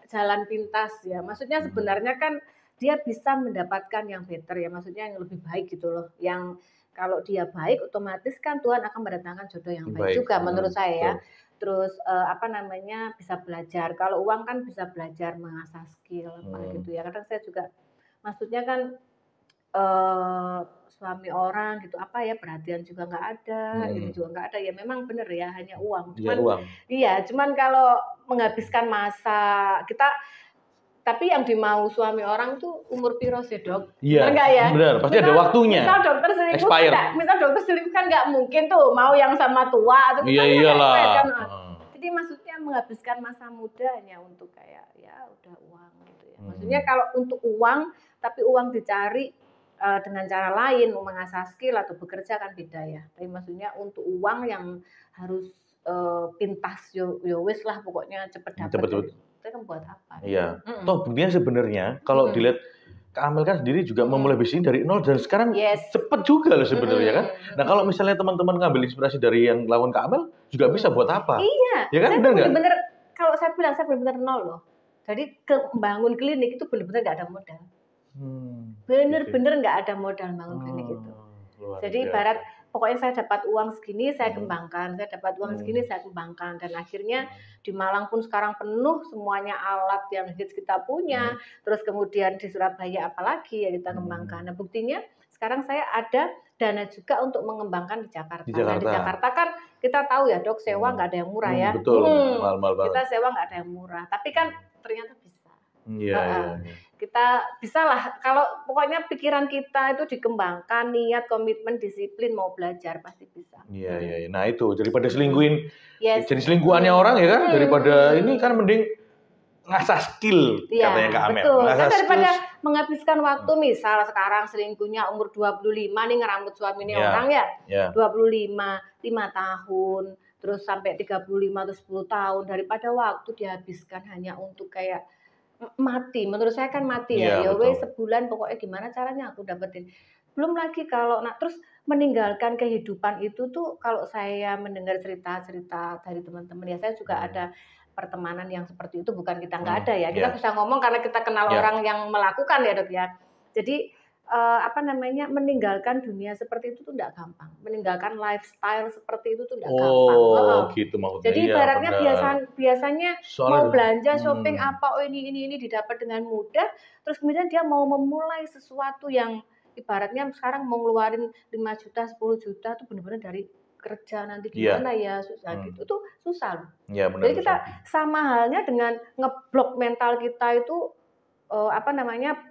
jalan pintas ya. Maksudnya sebenarnya kan dia bisa mendapatkan yang better ya. Maksudnya yang lebih baik gitu loh. Yang kalau dia baik, otomatis kan Tuhan akan mendatangkan jodoh yang baik juga menurut saya ya. Terus bisa belajar. Kalau uang kan bisa belajar mengasah skill gitu ya. Kadang saya juga, maksudnya kan suami orang gitu perhatian juga nggak ada, ini juga nggak ada ya. Memang bener ya, hanya uang. Cuman kalau menghabiskan masa kita. Tapi yang dimau suami orang tuh umur piro sih Dok? Iya, benar ya? Benar, pasti ada waktunya. Misal dokter selingkuh kan nggak mungkin tuh mau yang sama tua atau iyalah. Kan. Jadi maksudnya menghabiskan masa mudanya untuk kayak ya udah uang gitu ya. Maksudnya kalau untuk uang, tapi uang dicari dengan cara lain, mengasah skill atau bekerja kan beda ya. Tapi maksudnya untuk uang yang harus pintas yo wis lah pokoknya cepet dapat. Kan buat apa? Iya. Toh buktinya sebenarnya kalau dilihat Kak Amel kan sendiri juga memulai bisnis dari nol dan sekarang cepet juga loh sebenarnya kan. Nah kalau misalnya teman-teman ngambil inspirasi dari yang lawan Kak Amel juga bisa buat apa? Iya. Ya kan bener-bener kalau saya bilang saya bener-bener nol loh. Jadi membangun klinik itu bener-bener nggak ada modal. Bener-bener nggak ada modal bangun klinik itu. Jadi ibarat pokoknya saya dapat uang segini saya kembangkan, saya dapat uang segini saya kembangkan, dan akhirnya di Malang pun sekarang penuh semuanya alat yang hits kita punya, terus kemudian di Surabaya apalagi ya kita kembangkan. Nah buktinya sekarang saya ada dana juga untuk mengembangkan di Jakarta. Nah di Jakarta kan kita tahu ya Dok, sewa nggak ada yang murah ya. Betul, mahal-mahal banget. Kita sewa nggak ada yang murah, tapi kan ternyata bisa. Iya. Kita bisa lah, kalau pokoknya pikiran kita itu dikembangkan, niat, komitmen, disiplin, mau belajar pasti bisa. Iya. Nah itu daripada selingkuhin, jadi selingkuhannya orang ya kan, daripada ini kan mending ngasah skill katanya Kak Amel. Betul. Kan daripada menghabiskan waktu, misal sekarang selingkuhnya umur 25 nih ngerambut suaminya orang ya. 25, 5 tahun, terus sampai 35 atau 10 tahun, daripada waktu dihabiskan hanya untuk kayak mati, menurut saya kan mati ya. Ya wes sebulan pokoknya gimana caranya aku dapetin. Belum lagi kalau terus meninggalkan kehidupan itu tuh, kalau saya mendengar cerita-cerita dari teman-teman ya, saya juga ada pertemanan yang seperti itu, bukan kita nggak ada ya. Kita bisa ngomong karena kita kenal orang yang melakukan ya Dok ya. Jadi meninggalkan dunia seperti itu tuh enggak gampang. Meninggalkan lifestyle seperti itu tuh enggak gampang. Gitu maksudnya. Jadi ibaratnya biasanya mau belanja shopping ini didapat dengan mudah, terus kemudian dia mau memulai sesuatu yang ibaratnya sekarang mau ngeluarin 5 juta, 10 juta tuh benar-benar dari kerja nanti gimana ya, susah gitu. Itu susah loh. Iya, benar. Jadi kita sama halnya dengan ngeblok mental kita itu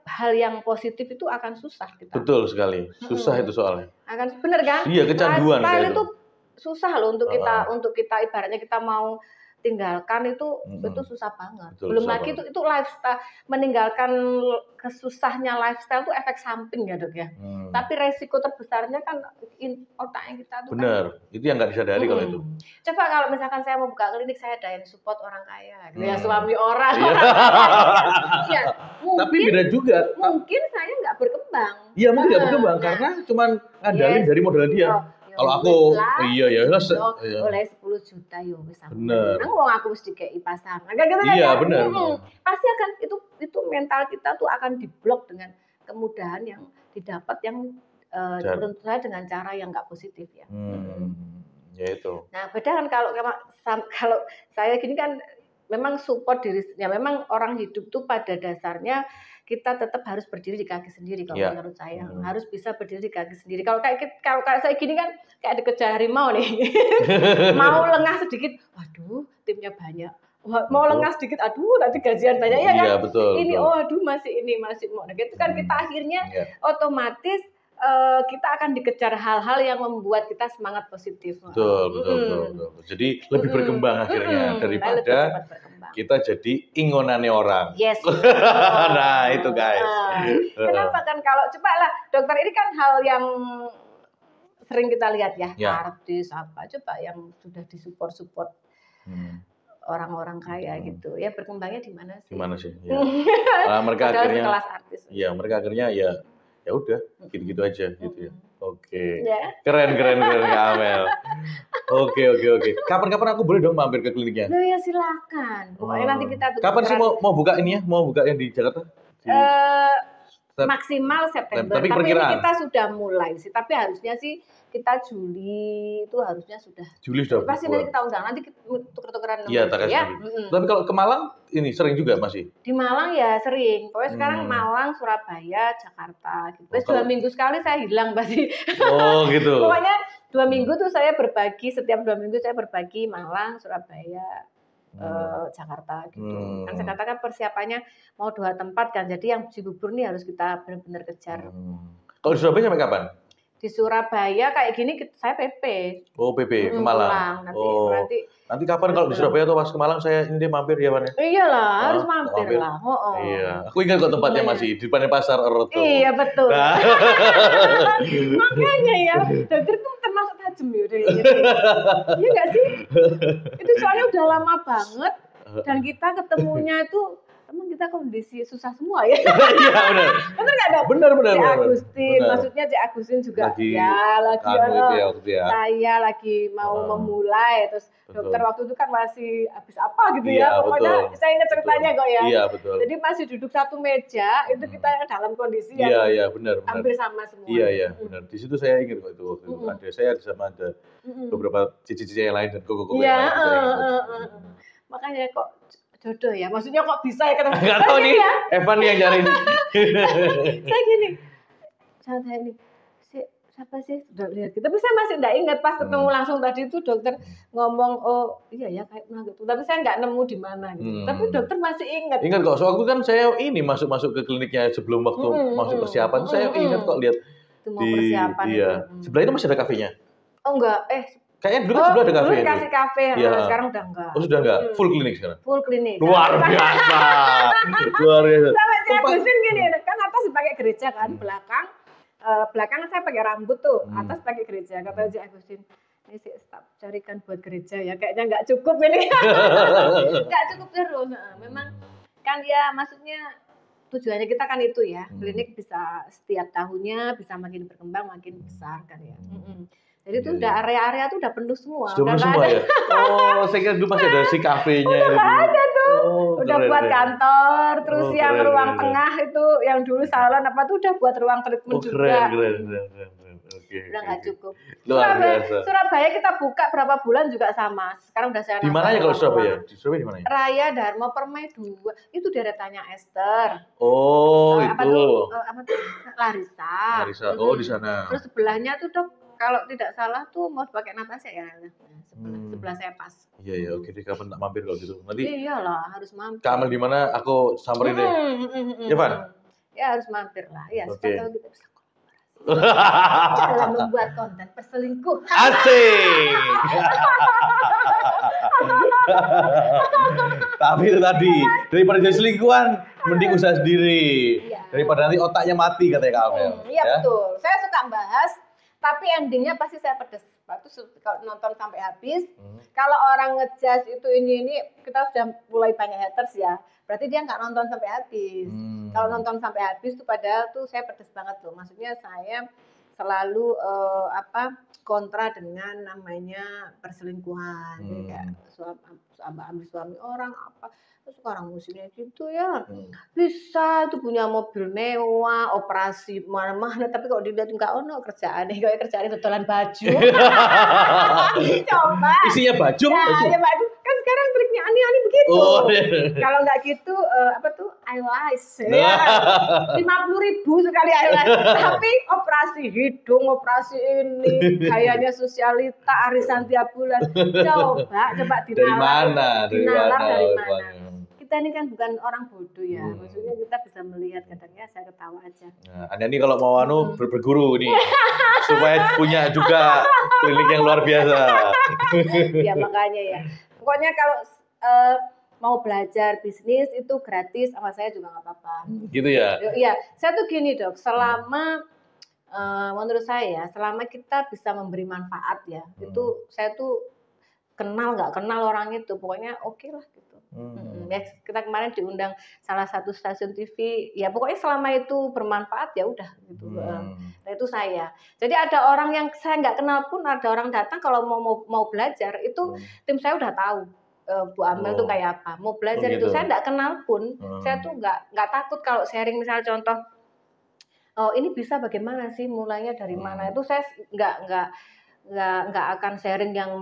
hal yang positif itu akan susah kita. Betul sekali, susah itu soalnya. Akan bener kan? Iya, kecanduan. Lifestyle itu susah loh untuk kita ibaratnya kita mau tinggalkan itu susah banget. Betul, belum lagi itu lifestyle, meninggalkan kesusahnya lifestyle itu efek samping ya Dok ya. Tapi resiko terbesarnya kan otaknya kita tuh. Bener, itu yang nggak disadari kalau itu. Coba kalau misalkan saya mau buka klinik, saya adain support orang kaya, gitu ya, suami orang. Ya, tapi beda juga. Mungkin saya nggak berkembang. Iya, mungkin nggak berkembang karena cuman ngandalin dari modal dia. Kalau aku, boleh 10 juta yo bisa. Bener. Wong aku mesti dikei pasangan. Iya, benar. Pasti akan itu mental kita tuh akan diblok dengan kemudahan yang didapat yang tentu saja dengan cara yang nggak positif ya. Ya itu. Nah, beda kan kalau saya gini kan memang support diri, ya memang orang hidup tuh pada dasarnya kita tetap harus berdiri di kaki sendiri kalau menurut saya. Harus bisa berdiri di kaki sendiri. Kalau saya gini kan kayak dikejar harimau nih. Mau lengah sedikit, waduh, timnya banyak. mau lengah sedikit, aduh nanti gajian banyak ya kan. Iya betul. Ini betul. oh aduh masih mau. Nah, gitu kan kita akhirnya otomatis kita akan dikejar hal-hal yang membuat kita semangat positif. Betul. Jadi lebih berkembang akhirnya daripada kita jadi ingonane orang. Yes. Nah itu guys. Kenapa kan kalau coba lah dokter, ini kan hal yang sering kita lihat ya, artis apa coba yang sudah disupport orang-orang kaya gitu ya, berkembangnya di mana sih? Di mana sih? Ya. Mereka akhirnya kelas artis. Ya mereka akhirnya ya udah gitu-gitu aja gitu ya. Oke. Keren Kak Amel. Oke. Kapan-kapan aku boleh dong mampir ke kliniknya? Loh ya silakan. Pokoknya nanti kita kapan sih mau buka ini ya? Mau buka yang di Jakarta? Maksimal September. Tapi ini kita sudah mulai sih. Tapi harusnya sih kita Juli itu harusnya sudah. Juli sudah. Pasti nanti kita undang, nanti kita tuker-tukeran. Iya, Tapi kalau ke Malang ini sering juga masih. Di Malang ya sering. Pokoknya sekarang Malang, Surabaya, Jakarta. Gitu. 2 minggu sekali saya hilang pasti. Oh gitu. Pokoknya 2 minggu tuh saya berbagi, setiap 2 minggu saya berbagi Malang, Surabaya, Jakarta gitu. Kan saya katakan persiapannya mau 2 tempat kan. Jadi yang Cibubur nih harus kita benar-benar kejar. Kalau di Surabaya sampai kapan? Di Surabaya kayak gini saya PP. Oh PP ke Malang. Nanti kapan kalau di Surabaya atau pas ke Malang saya ini mampir ya Pan? Iyalah harus mampir lah. Iya. Aku ingat kok tempatnya masih di depan pasar Eroto. Iya betul. Nah. Makanya ya dokter tuh termasuk tajam ya. Iya nggak sih? Itu soalnya udah lama banget dan kita ketemunya itu. Emang kita kondisi susah semua ya? Iya benar. Benar nggak dok? Benar. Cik Agustin, maksudnya Cik Agustin juga saya lagi mau memulai, terus dokter waktu itu kan masih habis apa gitu ya, pokoknya saya ingat ceritanya kok ya. Iya betul. Jadi masih duduk satu meja, itu kita dalam kondisi yang benar. hampir sama semua. Iya benar. Di situ saya ingat kok itu waktu itu ada saya sama ada beberapa cici-cici yang lain dan koko-koko yang lain. Makanya kok jodoh ya, maksudnya kok bisa ya ketemu? Nggak tahu nih, Evan yang cari ini. Saya gini, saya ini, siapa sih sudah lihat gitu, tapi saya masih nggak ingat pas ketemu langsung tadi itu dokter ngomong, oh iya ya kayak pernah gitu, tapi saya nggak nemu di mana gitu. Tapi dokter masih ingat. Ingat kok, soalnya kan saya ini masuk ke kliniknya sebelum waktu masuk persiapan, saya ingat kok lihat itu mau persiapan. Iya. Sebelah itu masih ada kafenya? Oh enggak, kayaknya dulu sebelah ada kafe. Dulu kasih kafe, sekarang udah enggak. Oh sudah enggak, full klinik sekarang? Full klinik. Luar biasa. Sama Cik Agustin gini, kan atas pakai gereja kan, belakang saya pakai rambut tuh, atas pakai gereja. Kata Cik Agustin, ini sih stop carikan buat gereja ya, kayaknya nggak cukup ini. Nggak cukup terus. Memang kan ya maksudnya tujuannya kita kan itu ya, klinik bisa setiap tahunnya bisa makin berkembang, makin besar kan ya. Jadi itu udah area-area tuh udah penuh semua. Sudah penuh semua ya? Oh, saya kira dulu masih ada si kafenya. Udah ada tuh. Udah buat kantor, terus yang ruang tengah itu, yang dulu salon apa tuh udah buat ruang treatment juga. Keren. Udah nggak cukup. Luar biasa. Surabaya kita buka berapa bulan juga sama. Sekarang udah saya. Di mana ya kalau Surabaya? Di Surabaya di mana ya? Raya Dharma Permai 2. Itu deretannya Esther. Oh, itu. Apa tuh? Larissa. Oh, di sana. Terus sebelahnya tuh dok, kalau tidak salah tuh mau pakai Natasha ya. Sebelah saya pas. Iya, oke deh, kapan tak mampir kalau gitu. Nanti. Iyalah, harus mampir. Kak Amel di mana? Aku samperin deh. Ya, Van? Ya harus mampir lah. Ya, supaya kita bisa dalam membuat konten perselingkuh. Asik. Tapi itu tadi, daripada jadi selingkuhan, mending usaha sendiri. Daripada nanti otaknya mati katanya Kak Amel. Iya betul. Saya suka bahas, tapi endingnya pasti saya pedes. Kalau nonton sampai habis, kalau orang ngejudge itu ini kita sudah mulai banyak haters ya. Berarti dia nggak nonton sampai habis. Kalau nonton sampai habis tuh padahal tuh saya pedes banget loh. Maksudnya saya selalu kontra dengan namanya perselingkuhan. Jadi kayak ambil suami orang apa. Terus sekarang musimnya gitu ya. Bisa tuh punya mobil mewah, operasi mana-mana, tapi kalau dilihat enggak ono kerjaannya, kayak kerjaannya dodolan baju. Coba. Isinya baju. Ya baju. Kan sekarang triknya aneh-aneh begitu. Kalau enggak gitu eyelash. Ya. 50.000 sekali eyelash. Tapi operasi hidung, operasi ini, gayanya sosialita, arisan tiap bulan. Coba dinalar. Dari mana? Dari mana? Kita ini kan bukan orang bodoh ya, maksudnya kita bisa melihat kadangnya saya ketawa aja. Nah, Anda ini kalau mau berguru nih, supaya punya juga klinik yang luar biasa. Ya makanya ya, pokoknya kalau mau belajar bisnis itu gratis sama saya juga nggak apa-apa. Gitu ya? Iya, saya tuh gini dok, selama menurut saya selama kita bisa memberi manfaat ya, itu saya tuh kenal nggak kenal orang itu, pokoknya oke lah gitu. Ya, kita kemarin diundang salah satu stasiun TV, ya pokoknya selama itu bermanfaat ya udah gitu. Nah itu saya. Jadi ada orang yang saya nggak kenal pun ada orang datang kalau mau belajar itu tim saya udah tahu Bu Amel tuh kayak apa. Mau belajar itu saya nggak kenal pun, saya tuh nggak takut kalau sharing misalnya contoh. Oh ini bisa bagaimana sih mulainya dari mana? Itu saya nggak akan sharing yang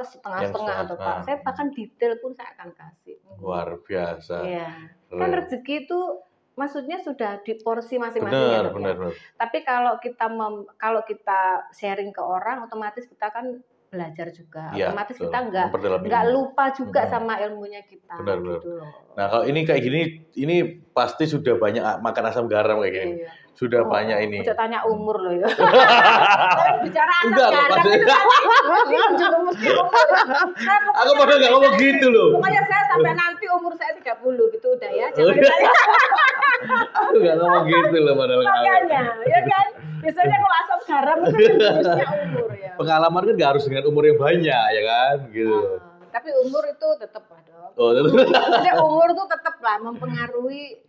setengah-setengah atau apa. Saya bahkan detail pun saya akan kasih. Luar biasa. Iya. Kan rezeki itu maksudnya sudah di porsi masing-masing. Benar. Tapi kalau kita sharing ke orang, otomatis kita kan belajar juga. Ya, otomatis betul. Kita nggak lupa juga sama ilmunya kita. Benar. Gitu loh. Nah kalau ini kayak gini, ini pasti sudah banyak makan asam garam kayak gini. Iya. Sudah banyak ini. Udah tanya umur loh ya. Bicara asam garam itu mesti umur. Aku padahal nggak ngomong gitu loh. Pokoknya saya sampai nanti umur saya 30 gitu udah ya. Jangan ditanya. Aku nggak ngomong gitu loh padahal. Makanya, ya kan. Biasanya kalau asam garam itu harusnya umur ya. Pengalaman kan nggak harus dengan umur yang banyak ya kan, gitu. Tapi umur itu tetap lah dong. Oh, tetap. Jadi umur itu tetap lah mempengaruhi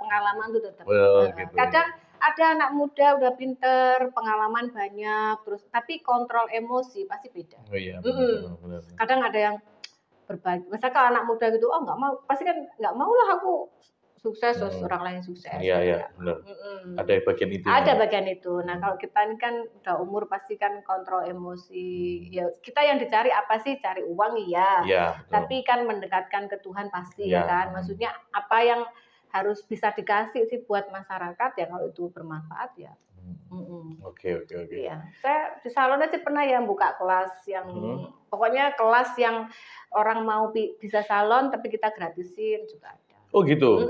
pengalaman itu tetap. Gitu. Kadang ada anak muda udah pinter, pengalaman banyak, terus tapi kontrol emosi pasti beda. Oh iya. Benar. Kadang ada yang berbagi. Misalnya kalau anak muda gitu, oh nggak mau, pasti kan nggak mau lah aku sukses, terus orang lain sukses. Iya, benar. Ada bagian itu. Ada bagian itu. Nah kalau kita ini kan udah umur pasti kan kontrol emosi. Ya kita yang dicari apa sih? Cari uang iya. Tapi kan mendekatkan ke Tuhan pasti ya kan. Maksudnya apa yang harus bisa dikasih sih buat masyarakat ya kalau itu bermanfaat ya. Oke. Iya. Saya di salon aja pernah ya buka kelas yang pokoknya kelas yang orang mau bisa salon tapi kita gratisin juga ada. Oh gitu.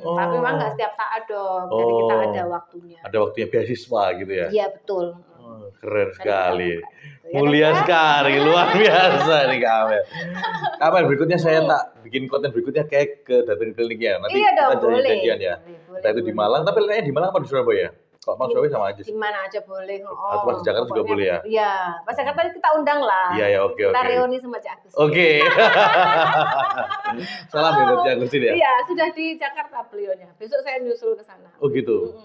Tapi memang nggak setiap saat dong. Jadi kita ada waktunya. Ada waktunya beasiswa gitu ya? Iya betul. Keren sekali. Mulia sekali, luar biasa nih Kak Amel. Kapan berikutnya saya tak bikin konten berikutnya kayak ke datang kliniknya. Nanti iya dong, kita janjian ya. Kita itu di Malang, tapi lainnya di Malang apa di Surabaya? Kalau Mas Surabaya sama aja sih. Di mana aja boleh. Atau Mas Jakarta juga boleh ya? Iya, Mas Jakarta kita undang lah. Iya, oke. Kita reuni sama Cak Agus. Oke. Salam ya buat Cak Agus ya? Iya, sudah di Jakarta beliaunya. Besok saya nyusul ke sana. Oh gitu.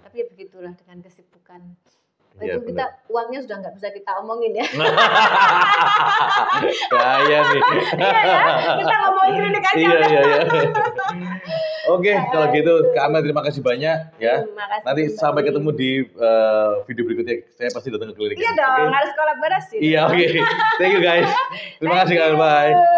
Tapi ya begitulah dengan kesibukan. Itu kita uangnya sudah nggak bisa kita omongin ya. Kaya nih. Iya ya, kita ngomongin klinik aja. Iya. Oke, kalau gitu Kak Amel terima kasih banyak ya. Nanti sampai ketemu di video berikutnya. Saya pasti datang ke klinik. Iya dong, harus kolaborasi. Iya, oke. Thank you guys. Terima kasih Kak Amel. Bye.